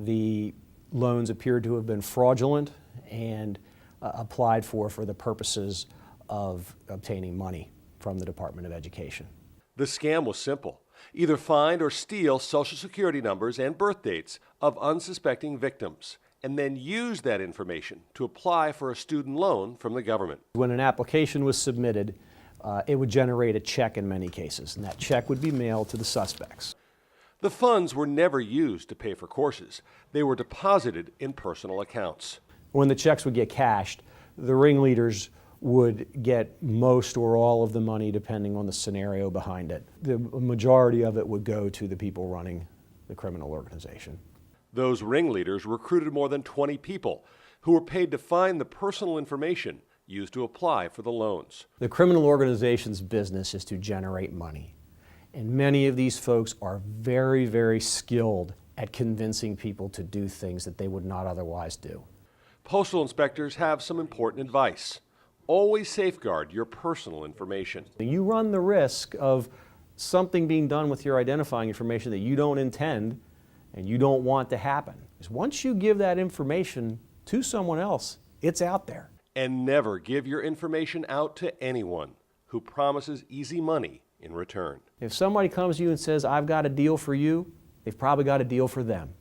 the loans appeared to have been fraudulent and applied for the purposes of obtaining money from the Department of Education. The scam was simple. Either find or steal Social Security numbers and birth dates of unsuspecting victims, and then use that information to apply for a student loan from the government. When an application was submitted, it would generate a check in many cases, and that check would be mailed to the suspects. The funds were never used to pay for courses. They were deposited in personal accounts. When the checks would get cashed, the ringleaders would get most or all of the money depending on the scenario behind it. The majority of it would go to the people running the criminal organization. Those ringleaders recruited more than 20 people who were paid to find the personal information used to apply for the loans. The criminal organization's business is to generate money. And many of these folks are very, very skilled at convincing people to do things that they would not otherwise do. Postal inspectors have some important advice. Always safeguard your personal information. You run the risk of something being done with your identifying information that you don't intend and you don't want to happen. Because once you give that information to someone else, it's out there. And never give your information out to anyone who promises easy money in return. If somebody comes to you and says, "I've got a deal for you," they've probably got a deal for them.